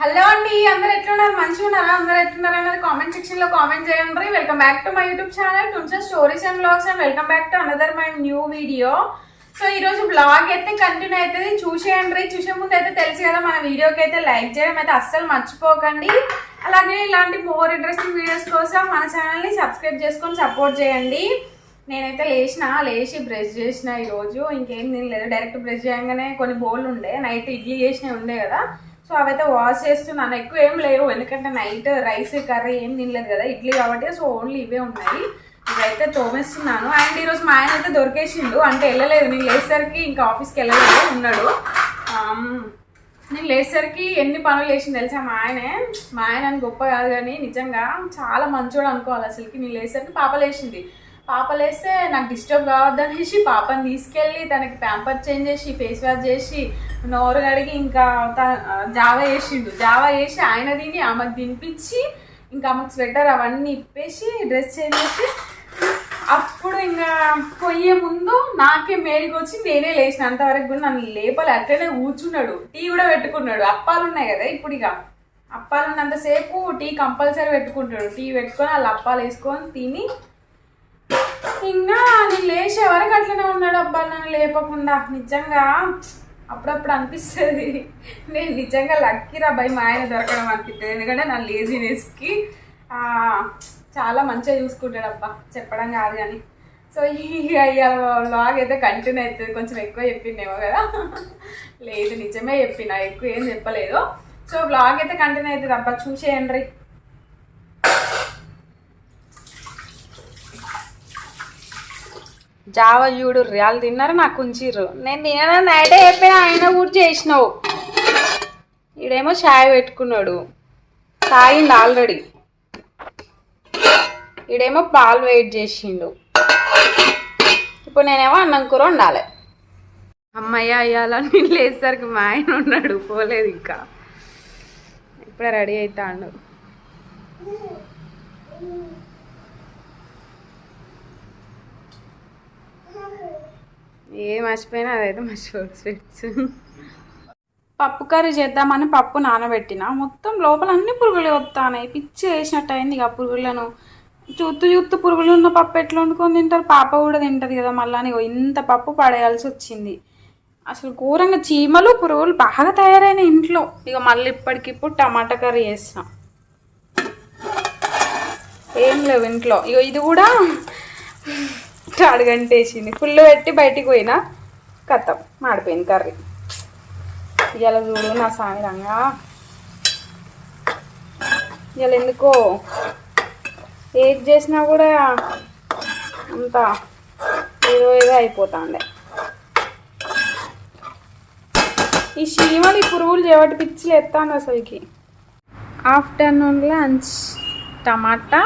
Hello అండి, అందరు ఎట్లున్నారు? మంచిగా ఉన్నారా? అందరు ఎట్లున్నారు అనేది కామెంట్ సెక్షన్ లో కామెంట్ చేయండి. Welcome back to my YouTube channel టుంచా stories and vlogs and welcome back to another my new video. So ఈ రోజు బ్లాగ్ అయితే కంటిన్యూ అవుతుంది, చూసేయండి. చూసే ముందు అయితే తెలుసు కదా, మన వీడియోకి అయితే లైక్ చేయడం అయితే అస్సలు మర్చిపోకండి. అలాగే ఇలాంటి మోర్ ఇంట్రెస్టింగ్ వీడియోస్ కోసం మన ఛానల్ని సబ్స్క్రైబ్ చేసుకొని సపోర్ట్ చేయండి. నేనైతే లేచి బ్రష్ చేసిన ఈరోజు. ఇంకేం తినలేదు, డైరెక్ట్ బ్రష్ చేయగానే కొన్ని బోళ్ళు ఉండే, నైట్ ఇడ్లీ చేసినవి ఉండే కదా, సో అవైతే వాష్ చేస్తున్నాను. ఎక్కువ ఏం లేవు, ఎందుకంటే నైట్ రైస్ కర్రీ ఏం తినలేదు కదా, ఇడ్లీ కాబట్టి. సో ఓన్లీ ఇవే ఉన్నాయి, ఇవైతే తోమేస్తున్నాను. అండ్ ఈరోజు మా ఆయన అయితే దొరికేసిండు, అంటే వెళ్ళలేదు. నేను లేచేసరికి ఇంకా ఆఫీస్కి వెళ్ళలేదు, ఉన్నాడు. నేను లేచేసరికి ఎన్ని పనులు చేసింది తెలుసా మా ఆయన అని గొప్ప కాదు కానీ నిజంగా చాలా మంచోడు అనుకోవాలి అసలుకి. నేను లేచేసరికి పాప లేచింది. పాప లేస్తే నాకు డిస్టర్బ్ కావద్దనేసి పాపని తీసుకెళ్ళి తనకి ప్యాంపర్ చేంజ్ చేసి ఫేస్ వాష్ చేసి నోరు కడిగి ఇంకా జావా వేసిండు. జావా వేసి ఆయన తిని ఆమెకు తినిపించి ఇంకా ఆమెకు స్వెటర్ అవన్నీ ఇప్పేసి డ్రెస్ చేంజ్ చేసి అప్పుడు ఇంకా పోయే ముందు నాకే మేలుకి వచ్చి నేనే లేచిన. అంతవరకు కూడా నన్ను లేపాలి, అట్లనే కూర్చున్నాడు. టీ కూడా పెట్టుకున్నాడు. అప్పాలు ఉన్నాయి కదా ఇప్పుడు, ఇక అప్పాలు ఉన్నంతసేపు టీ కంపల్సరీ పెట్టుకుంటాడు. టీ పెట్టుకొని వాళ్ళు అప్పాలు వేసుకొని తిని ఇంకా నేను లేచే వరకు అట్లనే ఉన్నాడు. అబ్బాయి నన్ను లేపకుండా. నిజంగా అప్పుడప్పుడు అనిపిస్తుంది నేను నిజంగా లక్కీ రా భయ్ మా ఆయన దొరకడం అనిపిస్తుంది. ఎందుకంటే నా లేజినెస్కి చాలా మంచిగా చూసుకుంటాడు అబ్బా, చెప్పడం కాదు కానీ. సో ఇక వ్లాగ్ అయితే కంటిన్యూ అవుతుంది. కొంచెం ఎక్కువ చెప్పిండేమో కదా, లేదు నిజమే చెప్పిన, ఎక్కువ ఏం చెప్పలేదు. సో వ్లాగ్ అయితే కంటిన్యూ అవుతుంది అబ్బా, చూసేయండి. జావా చూడు, వాళ్ళు తిన్నారు, నాకు ఉంచిర్రు. నేను తినడం నైటే చెప్పినా, ఆయన కూడా చేసినావు. ఈడేమో చాయ్ పెట్టుకున్నాడు, తాగిండు ఆల్రెడీ. ఈడేమో పాలు వెయిట్ చేసిండు. ఇప్పుడు నేనేమో అన్నం కూర వండాలి. అమ్మయ్య అయ్యాల నేను లేచేసరికి మా ఆయన ఉన్నాడు, పోలేదు ఇంకా. ఇప్పుడే రెడీ అవుతాడు. ఏ మర్చిపోయినా అదైతే మర్చిపోదు. స్వీట్స్ పప్పు కర్రీ చేద్దామని పప్పు నానబెట్టిన, మొత్తం లోపల అన్ని పురుగులు వస్తాయి. పిచ్చి వేసినట్టు అయింది. ఇక పురుగులను చూత్తు పురుగులు ఉన్న పప్పు ఎట్లా వండుకొని తింటారు? పాప కూడా తింటుంది కదా మళ్ళీ. ఇంత పప్పు పడేయాల్సి వచ్చింది. అసలు ఘోరంగా చీమలు పురుగులు బాగా తయారైన ఇంట్లో. ఇక మళ్ళీ ఇప్పటికిప్పుడు టమాటా కర్రీ చేస్తాం. ఏం లేవు ఇంట్లో. ఇక ఇది కూడా అడగంటేసింది. ఫుల్ పెట్టి బయటికి పోయినా కథం మాడిపోయింది కర్రీ. ఇలా చూడు నా సాయంగా, ఇలా ఎందుకో ఏది చేసినా కూడా అంత ఏదో అయిపోతాండే. ఈ చీమలు ఈ పురుగులు చేపట్టి పిచ్చిలు ఎత్తాను అసలుకి. ఆఫ్టర్నూన్ లంచ్ టమాటా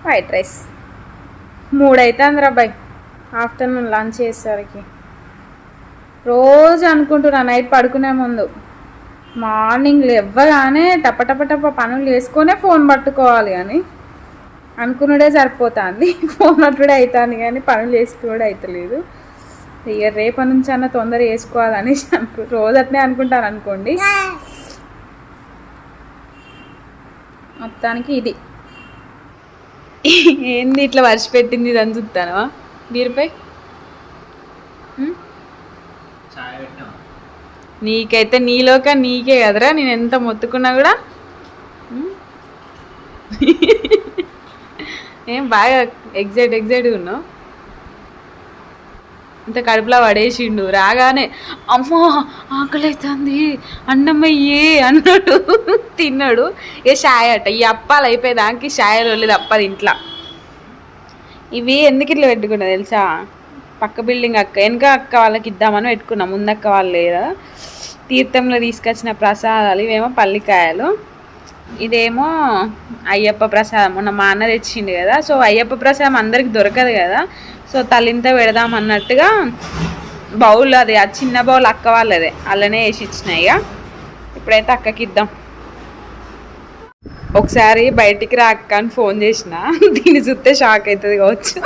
వైట్ రైస్. 3 అవుతుంది రాబాయ్ ఆఫ్టర్నూన్ లంచ్ చేసేసరికి. రోజు అనుకుంటున్నా నైట్ పడుకునే ముందు, మార్నింగ్ లేవగానే టప పనులు చేసుకొనే ఫోన్ పట్టుకోవాలి అని అనుకున్నడే సరిపోతుంది. ఫోన్ అట్టుడే అవుతుంది కానీ పనులు చేసుకునే అవుతలేదు. ఇక రేపటి నుంచి అన్న తొందర చేసుకోవాలని రోజు అట్నే అనుకుంటాను అనుకోండి. మొత్తానికి ఇది ఏంది ఇట్లా వర్షపెట్టింది ఇది అని చూస్తానవా బీరుపై? నీకైతే నీలోక నీకే కదరా, నేను ఎంత మొత్తుకున్నా కూడా. ఏం బాగా ఎగ్జైట్ ఉన్నావు. ఇంత కడుపులా పడేసిండు. రాగానే అమ్మో ఆకలి అవుతుంది అన్నమయ్యే అన్నాడు, తిన్నాడు. ఇక షాయ్ అట. ఈ అప్పాలు అయిపోయేదానికి షాయలు వెళ్ళేది అప్పది ఇంట్లో. ఇవి ఎందుకు ఇట్లా పెట్టుకున్నా తెలుసా? పక్క బిల్డింగ్ అక్క వెనక అక్క వాళ్ళకి ఇద్దామని పెట్టుకున్నాం. ముందక్క వాళ్ళు లేదా తీర్థంలో తీసుకొచ్చిన ప్రసాదాలు. ఇవేమో పల్లికాయలు, ఇదేమో అయ్యప్ప ప్రసాదం. మొన్న మా అన్న తెచ్చిండు కదా. సో అయ్యప్ప ప్రసాదం అందరికి దొరకదు కదా, సో తల్లింత పెడదాం అన్నట్టుగా బౌల్, అది ఆ చిన్న బౌల్ అక్క వాళ్ళదే, అలానే వేసి ఇచ్చినాయి. ఇప్పుడైతే అక్కకి ఇద్దాం. ఒకసారి బయటికి రా అక్క అని ఫోన్ చేసిన, దీన్ని చూస్తే షాక్ అవుతుంది కావచ్చు.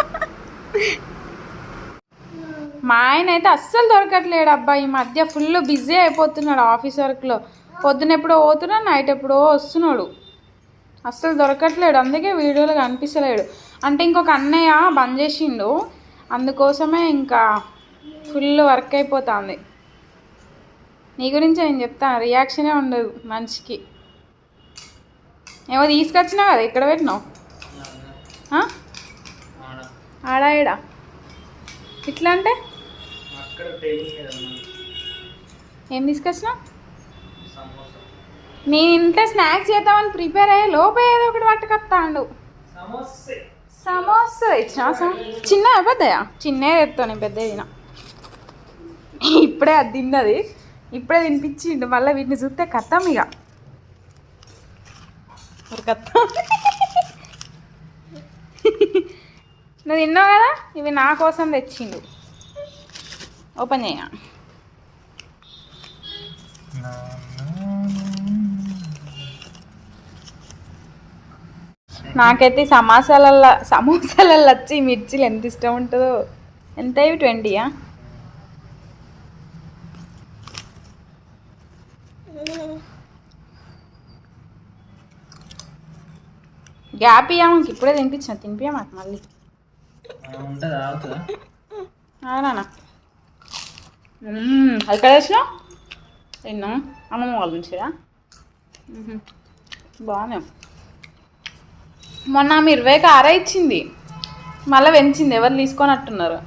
మా ఆయన అయితే అస్సలు దొరకట్లేడు అబ్బా. ఈ మధ్య ఫుల్ బిజీ అయిపోతున్నాడు ఆఫీస్ వర్క్లో. పొద్దున ఎప్పుడో పోతున్నా, నైట్ ఎప్పుడో వస్తున్నాడు. అస్సలు దొరకట్లేడు, అందుకే వీడియోలో కనిపిస్తలేడు. అంటే ఇంకొక అన్నయ్య బంద్ చేసిండు, అందుకోసమే ఇంకా ఫుల్ వర్క్ అయిపోతుంది. నీ గురించి నేను చెప్తాను, రియాక్షనే ఉండదు మనిషికి. ఏమో తీసుకొచ్చినావు కదా, ఇక్కడ పెట్టినావు ఆడా ఈడా ఇట్లా అంటే ఏం తీసుకొచ్చినావు? నేను ఇంట్లో స్నాక్స్ చేద్దామని ప్రిపేర్ అయ్యే లోపే ఏదో ఒకటి పట్టుకొస్తాడు. సమోసా ఇచ్చిన చిన్న పెద్దయా? చిన్నే తెస్తాను, నేను పెద్ద తిన. ఇప్పుడే అది తిన్నది, ఇప్పుడే తినిపించిండు. మళ్ళీ వీటిని చూస్తే కత్తాం ఇక కత్తాం. నువ్వు తిన్నావు కదా, ఇవి నా కోసం తెచ్చిండు. ఓపెన్ చేయ. నాకైతే సమోసాలలో వచ్చి మిర్చిలు ఎంత ఇష్టం ఉంటుందో. ఎంత ఇవి 20యా? గ్యాప్ ఇయ్యా, మాకు ఇప్పుడే తినిపించా మాకు మళ్ళీ అవునా? అది కదా వచ్చినా తిన్నాం అమ్మమ్మ వాళ్ళ నుంచిరా. బాగున్నాం. మొన్న ఆమె 20కి 6 ఇచ్చింది, మళ్ళీ పెంచింది. ఎవరు తీసుకొనట్టున్నారు?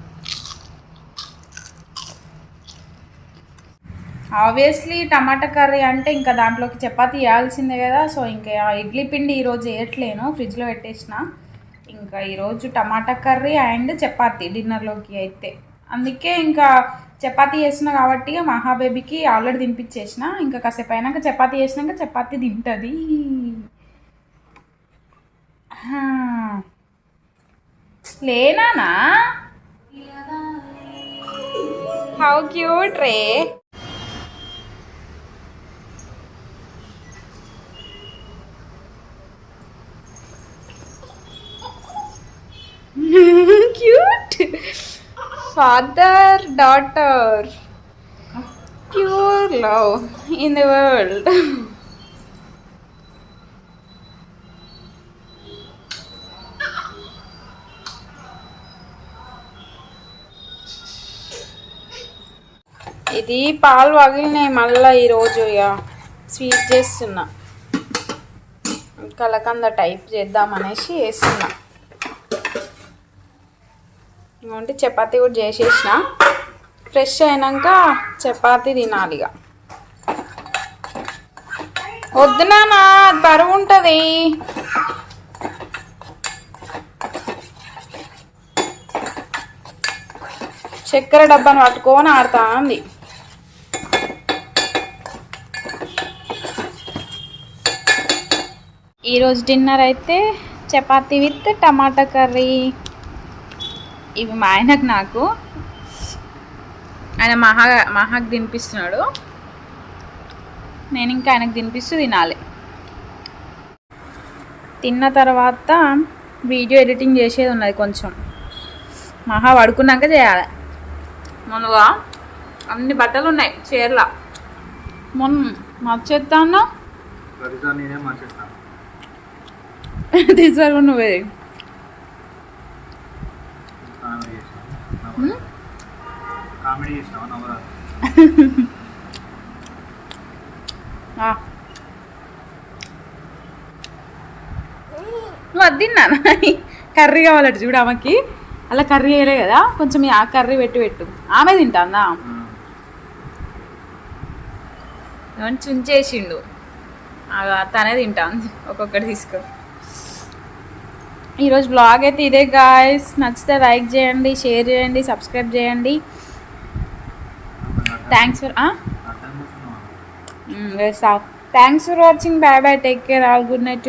ఆబ్వియస్లీ టమాటా కర్రీ అంటే ఇంకా దాంట్లోకి చపాతీ వేయాల్సిందే కదా. సో ఇంకా ఇడ్లీ పిండి ఈరోజు వేయట్లేను, ఫ్రిడ్జ్లో పెట్టేసిన. ఇంకా ఈరోజు టమాటా కర్రీ అండ్ చపాతీ డిన్నర్లోకి అయితే. అందుకే ఇంకా చపాతీ చేసిన కాబట్టి మహాబేబీకి ఆల్రెడీ తినిపించేసిన. ఇంకా కాసేపు అయినాక చపాతీ చేసినాక చపాతీ తింటుంది. లేనా? How cute ray. Cute father daughter, pure love in the world. ఇది పాలు పగిలినాయి మళ్ళీ ఈరోజు. ఇక స్వీట్ చేస్తున్నా, కలకంద టైప్ చేద్దామనేసి వేస్తున్నా. అంటే చపాతీ కూడా చేసేసిన. ఫ్రెష్ అయినాక చపాతీ తినాలి. ఇక వద్దునా, బరువు ఉంటుంది. చక్కెర డబ్బాను పట్టుకొని ఆడుతా ఉంది. ఈరోజు డిన్నర్ అయితే చపాతీ విత్ టమాటా కర్రీ. ఇవి మా ఆయనకు, నాకు ఆయన మహాకి తినిపిస్తున్నాడు. నేను ఇంకా ఆయనకు తినిపిస్తూ తినాలి. తిన్న తర్వాత వీడియో ఎడిటింగ్ చేసేది ఉన్నది కొంచెం. మహా పడుకున్నాక చేయాలి. మొన్నగా అన్ని బట్టలు ఉన్నాయి చీరలా. మొన్న మార్చేస్తాను తీసారు నువ్వే. నువ్వు అది తిన్నా కర్రీ కావాలట చూడు ఆమెకి. అలా కర్రీ వేయలే కదా, కొంచెం ఆ కర్రీ పెట్టు. ఆమె తింటాందా? చుంచేసిండు, తనే తింటాంది. ఒక్కొక్కటి తీసుకో. ఈరోజు బ్లాగ్ అయితే ఇదే గాయ్స్. నచ్చితే లైక్ చేయండి, షేర్ చేయండి, సబ్స్క్రైబ్ చేయండి. Thanks for watching. Bye bye, take care, all good night.